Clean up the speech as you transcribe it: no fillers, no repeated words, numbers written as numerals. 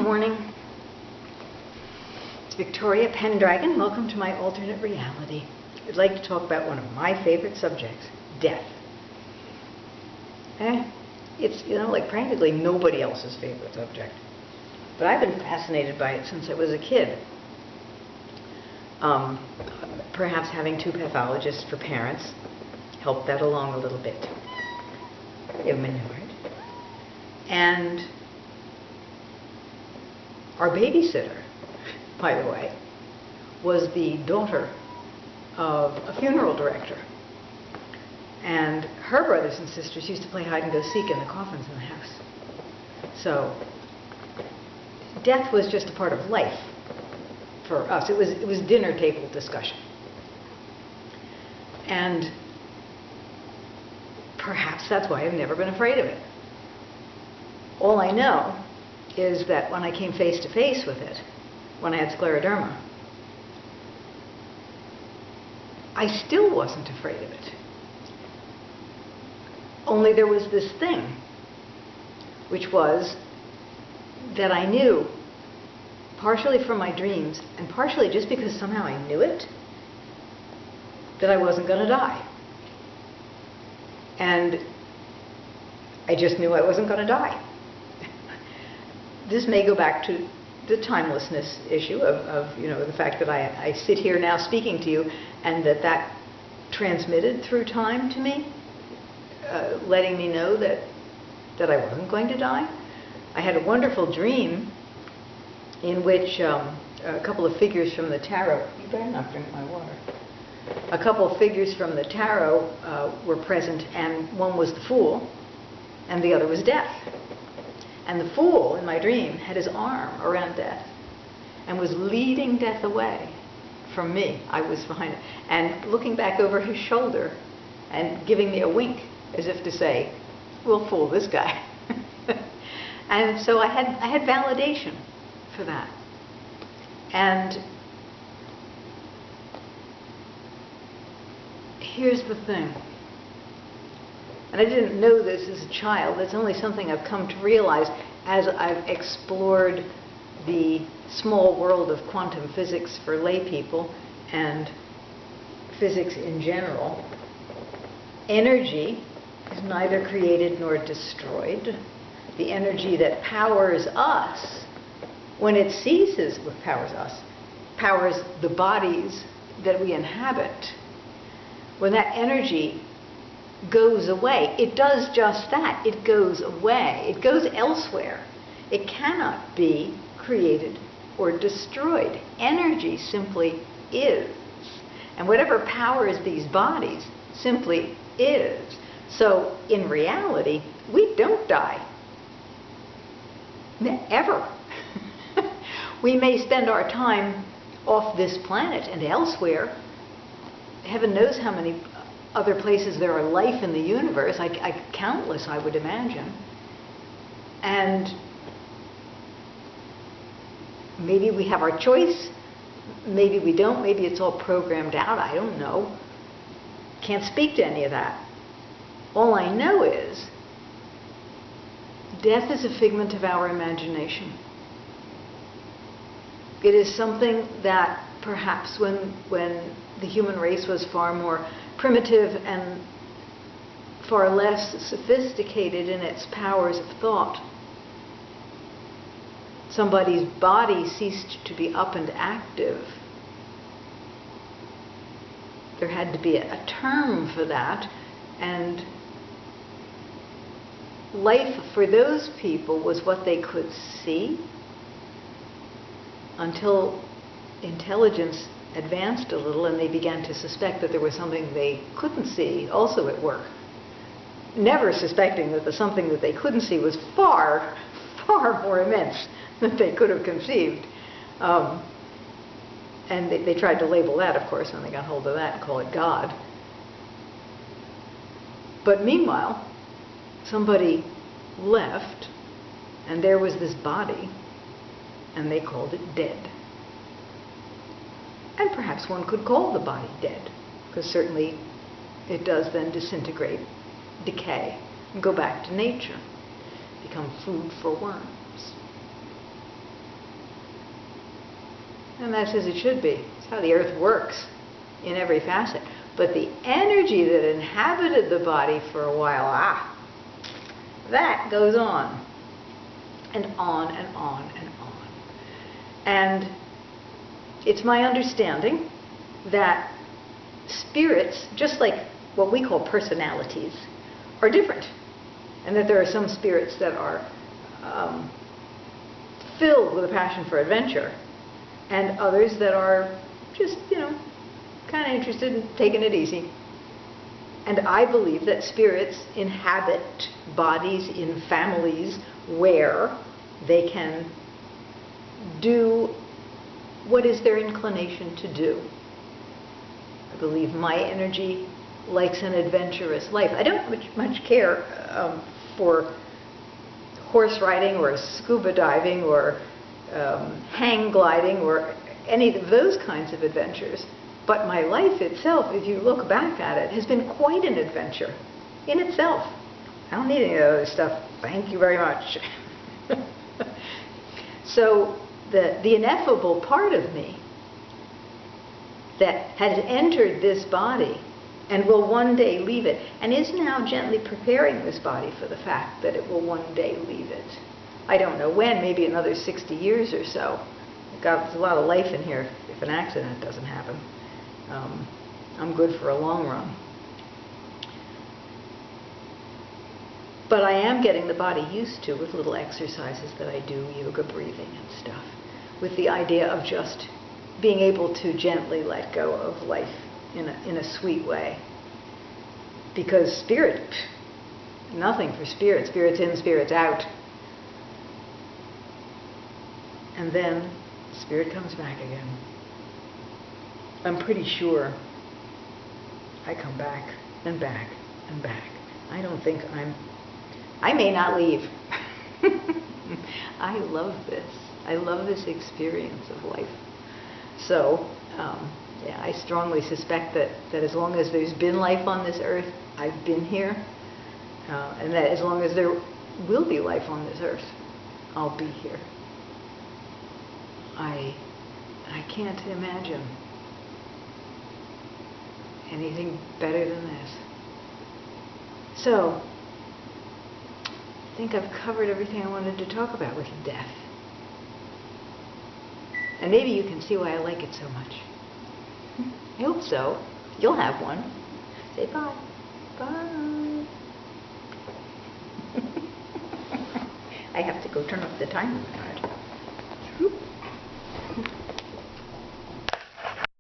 morning. It's Victoria Pendragon. Welcome to my alternate reality. I'd like to talk about one of my favorite subjects, death. It's, like practically nobody else's favorite subject. But I've been fascinated by it since I was a kid. Perhaps having two pathologists for parents helped that along a little bit. And our babysitter, by the way, was the daughter of a funeral director. And her brothers and sisters used to play hide and go seek in the coffins in the house. So death was just a part of life for us. It was dinner table discussion. And perhaps that's why I've never been afraid of it. All I know is that when I came face to face with it, when I had scleroderma, I still wasn't afraid of it. Only there was this thing, which was that I knew, partially from my dreams, and partially just because somehow I knew it, that I wasn't going to die. And I just knew I wasn't going to die. This may go back to the timelessness issue of the fact that I sit here now speaking to you, and that transmitted through time to me, letting me know that I wasn't going to die. I had a wonderful dream in which a couple of figures from the tarot, you better not drink my water, a couple of figures from the tarot were present, and one was the Fool and the other was Death. And the Fool, in my dream, had his arm around Death and was leading Death away from me. I was behind it, and looking back over his shoulder and giving me a wink as if to say, we'll fool this guy. And so I had validation for that. And here's the thing. And I didn't know this as a child. It's only something I've come to realize as I've explored the small world of quantum physics for lay people and physics in general. Energy is neither created nor destroyed. The energy that powers us, when it ceases what powers us, powers the bodies that we inhabit. When that energy goes away, it does just that. It goes away. It goes elsewhere. It cannot be created or destroyed. Energy simply is. And whatever powers these bodies simply is. So in reality, we don't die. Ever. We may spend our time off this planet and elsewhere. Heaven knows how many other places there are life in the universe, countless, I would imagine. And maybe we have our choice, maybe we don't, maybe it's all programmed out, I don't know. Can't speak to any of that. All I know is death is a figment of our imagination. It is something that perhaps when the human race was far more primitive and far less sophisticated in its powers of thought, somebody's body ceased to be up and active. There had to be a term for that, and life for those people was what they could see until intelligence advanced a little and they began to suspect that there was something they couldn't see also at work. Never suspecting that the something that they couldn't see was far, far more immense than they could have conceived. And they tried to label that, of course, when they got hold of that and call it God. But meanwhile, somebody left and there was this body and they called it dead. And perhaps one could call the body dead, because certainly it does then disintegrate, decay, and go back to nature, become food for worms. And that's as it should be. It's how the earth works in every facet. But the energy that inhabited the body for a while, that goes on. And on and on and on. And it's my understanding that spirits, just like what we call personalities, are different. And that there are some spirits that are filled with a passion for adventure, and others that are just, kind of interested in taking it easy. And I believe that spirits inhabit bodies in families where they can do what is their inclination to do. I believe my energy likes an adventurous life. I don't much care for horse riding or scuba diving or hang gliding or any of those kinds of adventures. But my life itself, if you look back at it, has been quite an adventure in itself. I don't need any of that other stuff. Thank you very much. So the ineffable part of me that has entered this body and will one day leave it, and is now gently preparing this body for the fact that it will one day leave it. I don't know when, maybe another 60 years or so. There's a lot of life in here if an accident doesn't happen. I'm good for a long run. But I am getting the body used to with little exercises that I do, yoga, breathing and stuff, with the idea of just being able to gently let go of life in a sweet way. Because spirit, nothing for spirit. Spirit's in, spirit's out. And then spirit comes back again. I'm pretty sure I come back and back and back. I don't think I may not leave. I love this. I love this experience of life. So, yeah, I strongly suspect that as long as there's been life on this earth, I've been here. And that as long as there will be life on this earth, I'll be here. I can't imagine anything better than this. So, I think I've covered everything I wanted to talk about with death. And maybe you can see why I like it so much. I hope so. You'll have one. Say bye. Bye. I have to go turn off the timer.